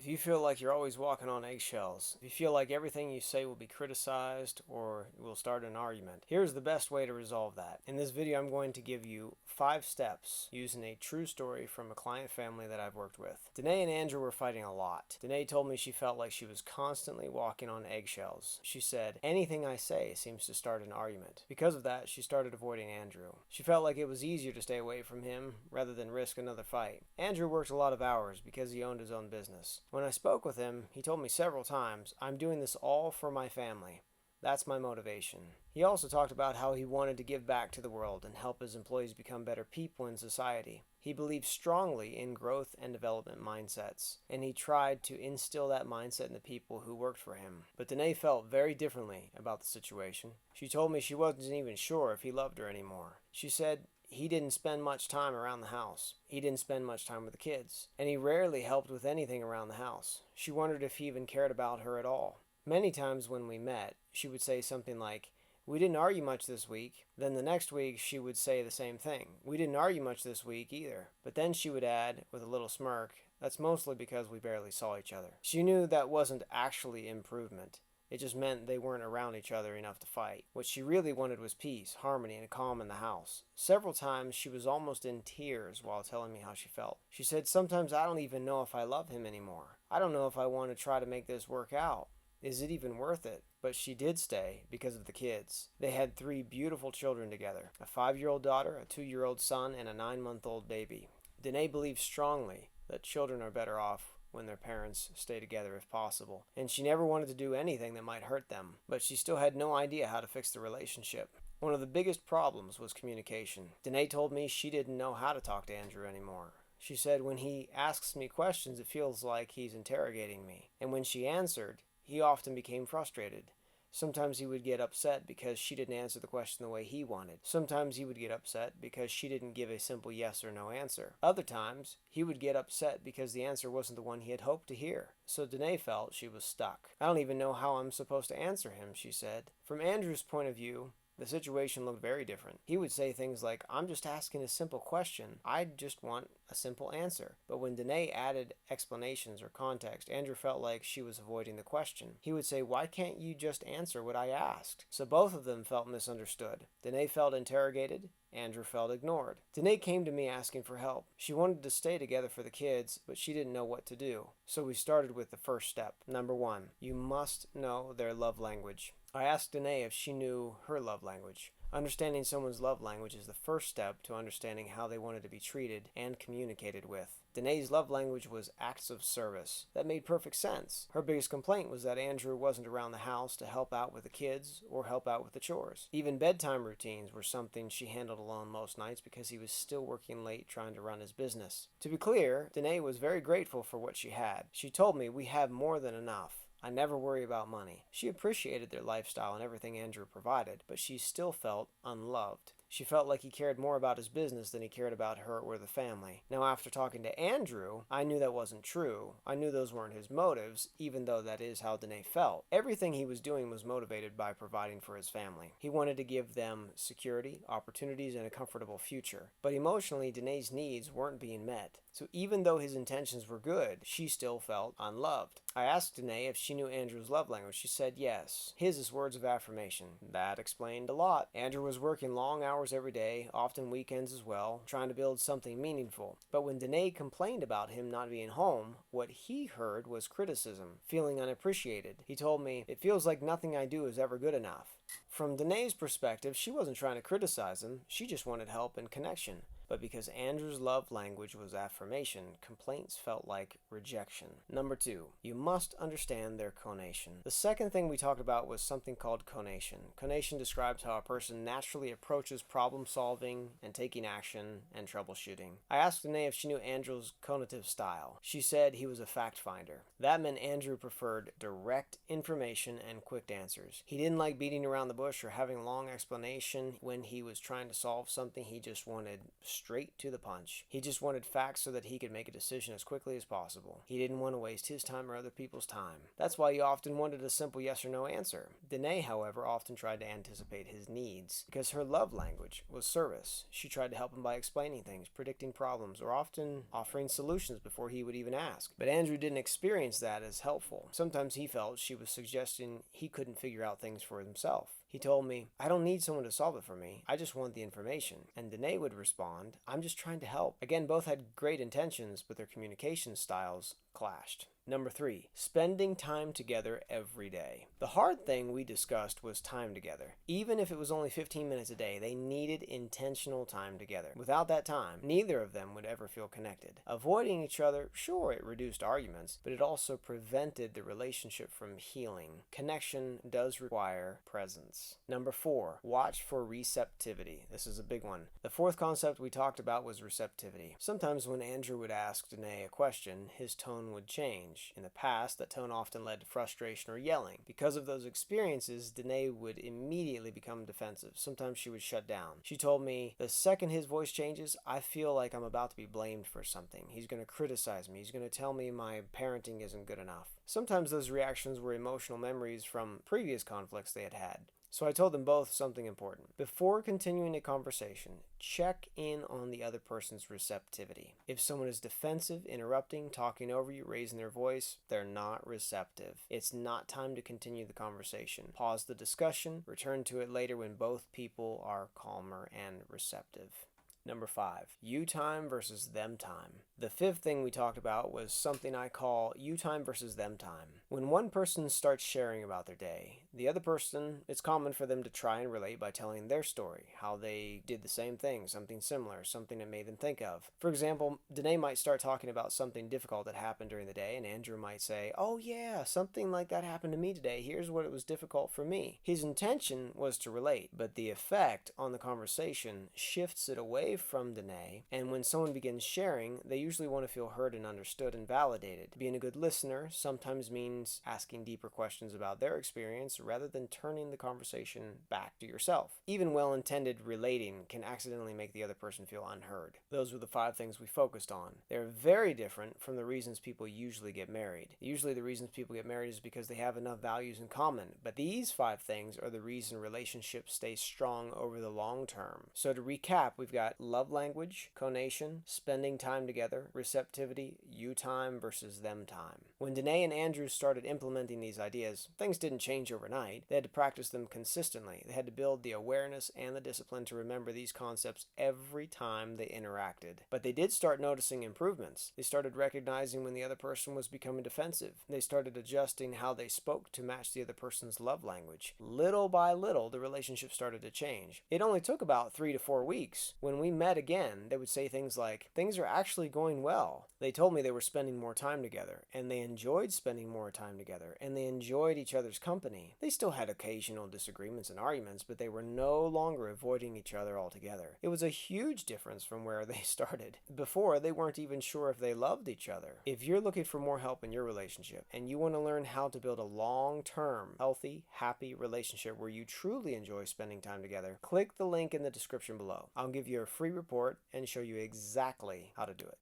If you feel like you're always walking on eggshells, if you feel like everything you say will be criticized or will start an argument, here's the best way to resolve that. In this video, I'm going to give you 5 steps using a true story from a client family that I've worked with. Danae and Andrew were fighting a lot. Danae told me she felt like she was constantly walking on eggshells. She said, anything I say seems to start an argument. Because of that, she started avoiding Andrew. She felt like it was easier to stay away from him rather than risk another fight. Andrew worked a lot of hours because he owned his own business. When I spoke with him, he told me several times, I'm doing this all for my family. That's my motivation. He also talked about how he wanted to give back to the world and help his employees become better people in society. He believed strongly in growth and development mindsets, and he tried to instill that mindset in the people who worked for him. But Danae felt very differently about the situation. She told me she wasn't even sure if he loved her anymore. She said, he didn't spend much time around the house. He didn't spend much time with the kids. And he rarely helped with anything around the house. She wondered if he even cared about her at all. Many times when we met, she would say something like, we didn't argue much this week. Then the next week she would say the same thing. We didn't argue much this week either. But then she would add, with a little smirk, that's mostly because we barely saw each other. She knew that wasn't actually improvement. It just meant they weren't around each other enough to fight. What she really wanted was peace, harmony, and calm in the house. Several times she was almost in tears while telling me how she felt. She said, sometimes I don't even know if I love him anymore. I don't know if I want to try to make this work out. Is it even worth it? But she did stay because of the kids. They had 3 beautiful children together, a 5-year-old daughter, a 2-year-old son, and a 9-month-old baby. Danae believes strongly that children are better off when their parents stay together if possible, and she never wanted to do anything that might hurt them, but she still had no idea how to fix the relationship. One of the biggest problems was communication. Danae told me she didn't know how to talk to Andrew anymore. She said, when he asks me questions, it feels like he's interrogating me, and when she answered, he often became frustrated. Sometimes he would get upset because she didn't answer the question the way he wanted. Sometimes he would get upset because she didn't give a simple yes or no answer. Other times, he would get upset because the answer wasn't the one he had hoped to hear. So Danae felt she was stuck. I don't even know how I'm supposed to answer him, she said. From Andrew's point of view, the situation looked very different. He would say things like, I'm just asking a simple question. I just want a simple answer. But when Danae added explanations or context, Andrew felt like she was avoiding the question. He would say, why can't you just answer what I asked? So both of them felt misunderstood. Danae felt interrogated. Andrew felt ignored. Danae came to me asking for help. She wanted to stay together for the kids, but she didn't know what to do. So we started with the first step. Number 1, you must know their love language. I asked Danae if she knew her love language. Understanding someone's love language is the first step to understanding how they wanted to be treated and communicated with. Danae's love language was acts of service. That made perfect sense. Her biggest complaint was that Andrew wasn't around the house to help out with the kids or help out with the chores. Even bedtime routines were something she handled alone most nights because he was still working late trying to run his business. To be clear, Danae was very grateful for what she had. She told me, we have more than enough. I never worry about money. She appreciated their lifestyle and everything Andrew provided, but she still felt unloved. She felt like he cared more about his business than he cared about her or the family. Now, after talking to Andrew, I knew that wasn't true. I knew those weren't his motives, even though that is how Danae felt. Everything he was doing was motivated by providing for his family. He wanted to give them security, opportunities, and a comfortable future. But emotionally, Danae's needs weren't being met. So even though his intentions were good, she still felt unloved. I asked Danae if she knew Andrew's love language. She said yes. His is words of affirmation. That explained a lot. Andrew was working long hours every day, often weekends as well, trying to build something meaningful. But when Danae complained about him not being home, what he heard was criticism, feeling unappreciated. He told me, it feels like nothing I do is ever good enough. From Danae's perspective, she wasn't trying to criticize him, she just wanted help and connection. But because Andrew's love language was affirmation, complaints felt like rejection. Number 2, you must understand their conation. The second thing we talked about was something called conation. Conation describes how a person naturally approaches problem solving and taking action and troubleshooting. I asked Danae if she knew Andrew's conative style. She said he was a fact finder. That meant Andrew preferred direct information and quick answers. He didn't like beating around the bush or having long explanation when he was trying to solve something. He just wanted straight to the punch. He just wanted facts so that he could make a decision as quickly as possible. He didn't want to waste his time or other people's time. That's why he often wanted a simple yes or no answer. Danae, however, often tried to anticipate his needs. Because her love language was service, she tried to help him by explaining things, predicting problems, or often offering solutions before he would even ask. But Andrew didn't experience that as helpful. Sometimes he felt she was suggesting he couldn't figure out things for himself. He told me, "I don't need someone to solve it for me. I just want the information." And Danae would respond, "I'm just trying to help." Again, both had great intentions, but their communication styles clashed. Number 3, spending time together every day. The hard thing we discussed was time together. Even if it was only 15 minutes a day, they needed intentional time together. Without that time, neither of them would ever feel connected. Avoiding each other, sure, it reduced arguments, but it also prevented the relationship from healing. Connection does require presence. Number 4, watch for receptivity. This is a big one. The fourth concept we talked about was receptivity. Sometimes when Andrew would ask Danae a question, his tone would change. In the past, that tone often led to frustration or yelling. Because of those experiences, Danae would immediately become defensive. Sometimes she would shut down. She told me, "The second his voice changes, I feel like I'm about to be blamed for something. He's going to criticize me. He's going to tell me my parenting isn't good enough." Sometimes those reactions were emotional memories from previous conflicts they had had. So I told them both something important. Before continuing a conversation, check in on the other person's receptivity. If someone is defensive, interrupting, talking over you, raising their voice, they're not receptive. It's not time to continue the conversation. Pause the discussion, return to it later when both people are calmer and receptive. Number 5, you time versus them time. The fifth thing we talked about was something I call you time versus them time. When one person starts sharing about their day, the other person, it's common for them to try and relate by telling their story, how they did the same thing, something similar, something that made them think of. For example, Danae might start talking about something difficult that happened during the day, and Andrew might say, "Oh yeah, something like that happened to me today. Here's what it was difficult for me." His intention was to relate, but the effect on the conversation shifts it away from Danae, and when someone begins sharing, they usually want to feel heard and understood and validated. Being a good listener sometimes means asking deeper questions about their experience rather than turning the conversation back to yourself. Even well-intended relating can accidentally make the other person feel unheard. Those were the 5 things we focused on. They're very different from the reasons people usually get married. Usually the reasons people get married is because they have enough values in common, but these 5 things are the reason relationships stay strong over the long term. So to recap, we've got love language, conation, spending time together, receptivity, you time versus them time. When Danae and Andrew started implementing these ideas, things didn't change overnight. They had to practice them consistently. They had to build the awareness and the discipline to remember these concepts every time they interacted. But they did start noticing improvements. They started recognizing when the other person was becoming defensive. They started adjusting how they spoke to match the other person's love language. Little by little, the relationship started to change. It only took about 3 to 4 weeks. When we met again, they would say things like, "Things are actually going well." They told me they were spending more time together, and they enjoyed spending more time together, and they enjoyed each other's company. They still had occasional disagreements and arguments, but they were no longer avoiding each other altogether. It was a huge difference from where they started. Before, they weren't even sure if they loved each other. If you're looking for more help in your relationship, and you want to learn how to build a long-term, healthy, happy relationship where you truly enjoy spending time together, click the link in the description below. I'll give you a free report and show you exactly how to do it.